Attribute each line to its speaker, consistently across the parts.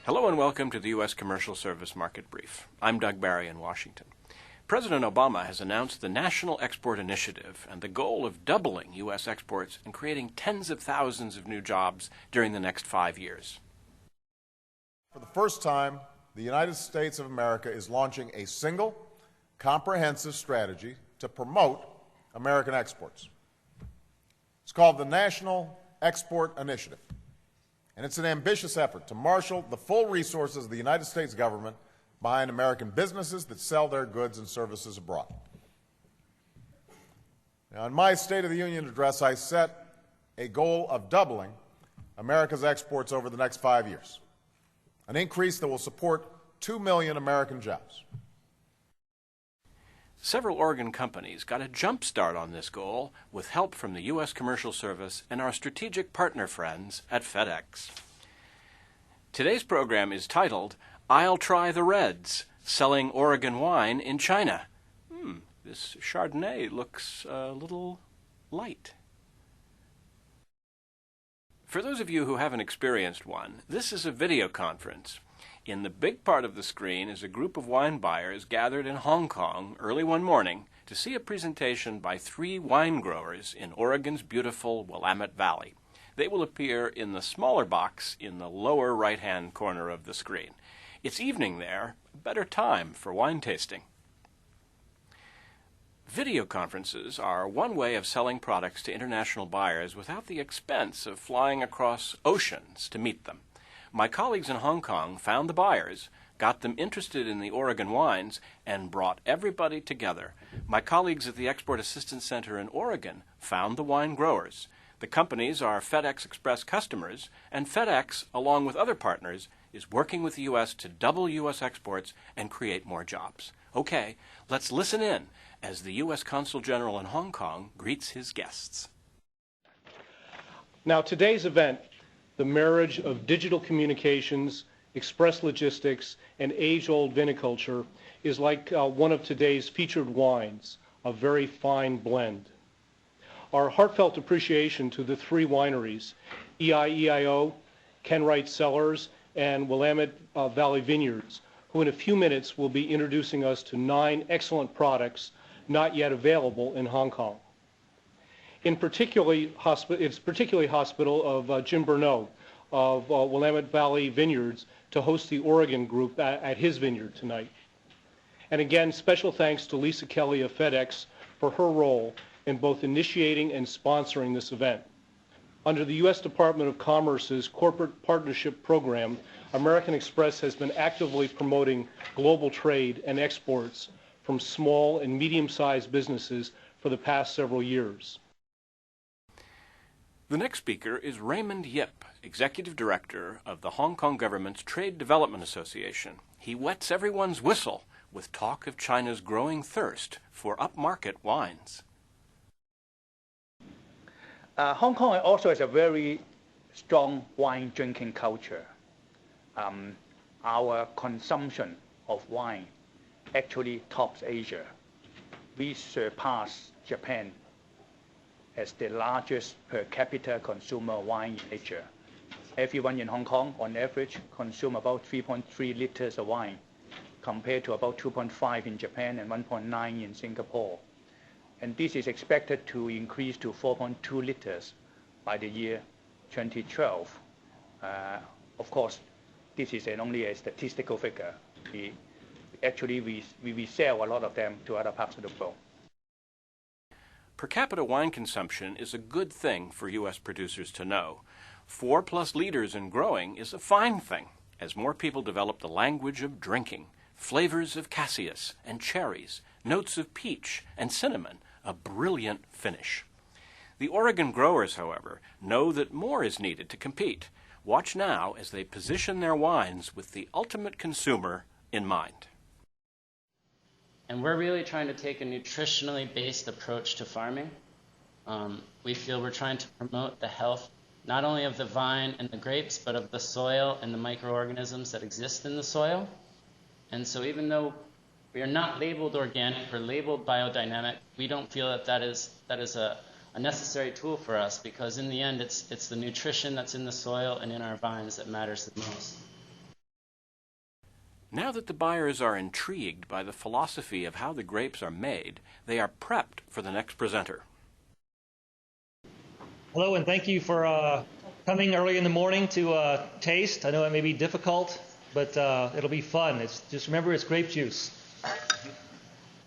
Speaker 1: Hello and welcome to the U.S. Commercial Service Market Brief. I'm Doug Barry in Washington. President Obama has announced the National Export Initiative and the goal of doubling U.S. exports and creating tens of thousands of new jobs during the next 5 years.
Speaker 2: For the first time, the United States of America is launching a single, comprehensive strategy to promote American exports. It's called the National Export Initiative. And it's an ambitious effort to marshal the full resources of the United States government behind American businesses that sell their goods and services abroad. Now, in my State of the Union address, I set a goal of doubling America's exports over the next 5 years, an increase that will support 2 million American jobs.
Speaker 1: Several Oregon companies got a jump start on this goal with help from the U.S. Commercial Service and our strategic partner friends at FedEx. Today's program is titled, I'll Try the Reds, Selling Oregon Wine in China. This Chardonnay looks a little light. For those of you who haven't experienced one, this is a video conference. In the big part of the screen is a group of wine buyers gathered in Hong Kong early one morning to see a presentation by 3 wine growers in Oregon's beautiful Willamette Valley. They will appear in the smaller box in the lower right-hand corner of the screen. It's evening there, a better time for wine tasting. Video conferences are one way of selling products to international buyers without the expense of flying across oceans to meet them. My colleagues in Hong Kong found the buyers, got them interested in the Oregon wines, and brought everybody together. My colleagues at the Export Assistance Center in Oregon found the wine growers. The companies are FedEx Express customers, and FedEx, along with other partners, is working with the U.S. to double U.S. exports and create more jobs. Okay, let's listen in as the U.S. Consul General in Hong Kong greets his guests.
Speaker 3: Now, today's event, the marriage of digital communications, express logistics, and age-old viniculture, is like one of today's featured wines, a very fine blend. Our heartfelt appreciation to the 3 wineries, EIEIO, Kenwright Cellars, and Willamette Valley Vineyards, who in a few minutes will be introducing us to 9 excellent products not yet available in Hong Kong. It's particularly hospitable of Jim Bernot of Willamette Valley Vineyards to host the Oregon group at his vineyard tonight. And again, special thanks to Lisa Kelly of FedEx for her role in both initiating and sponsoring this event. Under the U.S. Department of Commerce's Corporate Partnership Program, American Express has been actively promoting global trade and exports from small and medium-sized businesses for the past several years.
Speaker 1: The next speaker is Raymond Yip, Executive Director of the Hong Kong Government's Trade Development Association. He wets everyone's whistle with talk of China's growing thirst for upmarket wines.
Speaker 4: Hong Kong also has a very strong wine drinking culture. Our consumption of wine actually tops Asia. We surpass Japan as the largest per capita consumer wine in Asia. Everyone in Hong Kong, on average, consume about 3.3 liters of wine, compared to about 2.5 in Japan and 1.9 in Singapore. And this is expected to increase to 4.2 liters by the year 2012. Of course, this is only a statistical figure. We sell a lot of them to other parts of the world.
Speaker 1: Per capita wine consumption is a good thing for U.S. producers to know. 4+ liters and growing is a fine thing as more people develop the language of drinking, flavors of cassis and cherries, notes of peach and cinnamon, a brilliant finish. The Oregon growers, however, know that more is needed to compete. Watch now as they position their wines with the ultimate consumer in mind.
Speaker 5: And we're really trying to take a nutritionally based approach to farming. We feel we're trying to promote the health not only of the vine and the grapes, but of the soil and the microorganisms that exist in the soil. And so even though we are not labeled organic or labeled biodynamic, we don't feel that that is a necessary tool for us, because in the end it's the nutrition that's in the soil and in our vines that matters the most.
Speaker 1: Now that the buyers are intrigued by the philosophy of how the grapes are made, they are prepped for the next presenter.
Speaker 6: Hello, and thank you for coming early in the morning to taste. I know it may be difficult, but it'll be fun. Just remember, it's grape juice.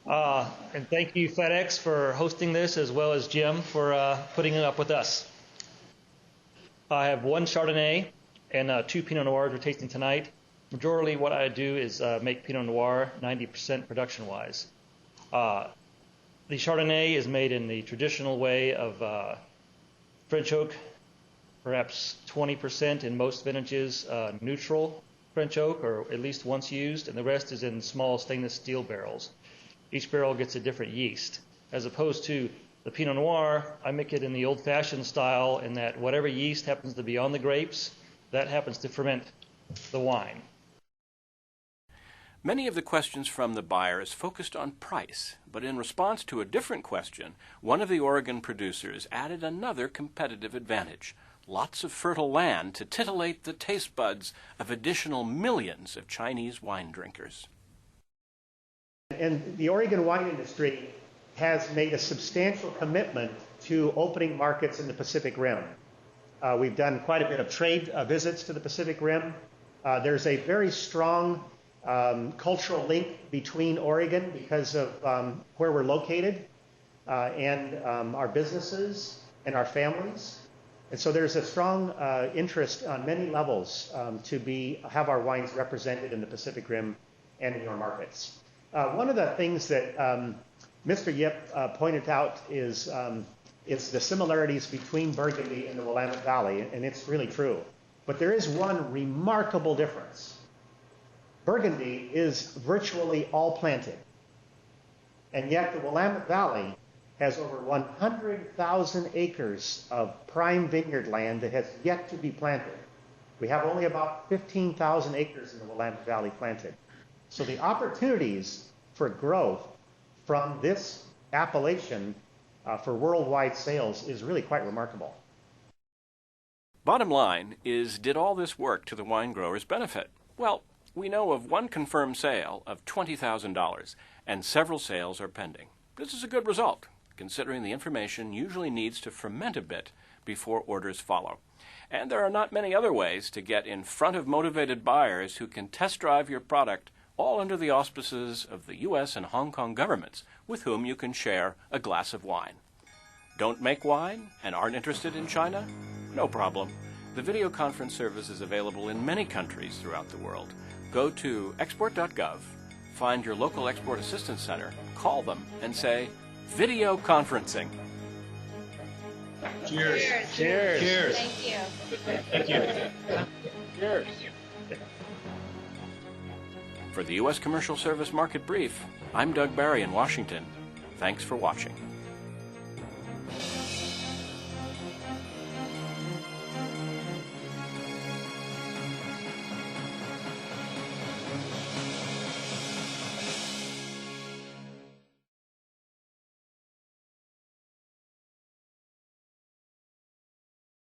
Speaker 6: And thank you, FedEx, for hosting this, as well as Jim for putting it up with us. I have 1 Chardonnay and 2 Pinot Noirs we're tasting tonight. Majority what I do is make Pinot Noir 90% production-wise. The Chardonnay is made in the traditional way of French oak, perhaps 20% in most vintages, neutral French oak, or at least once used, and the rest is in small stainless steel barrels. Each barrel gets a different yeast. As opposed to the Pinot Noir, I make it in the old-fashioned style, in that whatever yeast happens to be on the grapes, that happens to ferment the wine.
Speaker 1: Many of the questions from the buyers focused on price, but in response to a different question, one of the Oregon producers added another competitive advantage: lots of fertile land to titillate the taste buds of additional millions of Chinese wine drinkers.
Speaker 7: And the Oregon wine industry has made a substantial commitment to opening markets in the Pacific Rim. We've done quite a bit of trade visits to the Pacific Rim. There's a very strong cultural link between Oregon because of where we're located and our businesses and our families. And so there's a strong interest on many levels to have our wines represented in the Pacific Rim and in your markets. One of the things that Mr. Yip pointed out is the similarities between Burgundy and the Willamette Valley, and it's really true. But there is one remarkable difference. Burgundy is virtually all planted, and yet the Willamette Valley has over 100,000 acres of prime vineyard land that has yet to be planted. We have only about 15,000 acres in the Willamette Valley planted. So the opportunities for growth from this appellation for worldwide sales is really quite remarkable.
Speaker 1: Bottom line is, did all this work to the wine growers' benefit? Well, we know of one confirmed sale of $20,000, and several sales are pending. This is a good result, considering the information usually needs to ferment a bit before orders follow. And there are not many other ways to get in front of motivated buyers who can test drive your product, all under the auspices of the U.S. and Hong Kong governments, with whom you can share a glass of wine. Don't make wine and aren't interested in China? No problem. The video conference service is available in many countries throughout the world. Go to export.gov, find your local Export Assistance Center, call them, and say, video conferencing.
Speaker 6: Cheers.
Speaker 7: Cheers.
Speaker 6: Cheers.
Speaker 8: Thank you.
Speaker 6: Thank you.
Speaker 1: Cheers. For the U.S. Commercial Service Market Brief, I'm Doug Barry in Washington. Thanks for watching.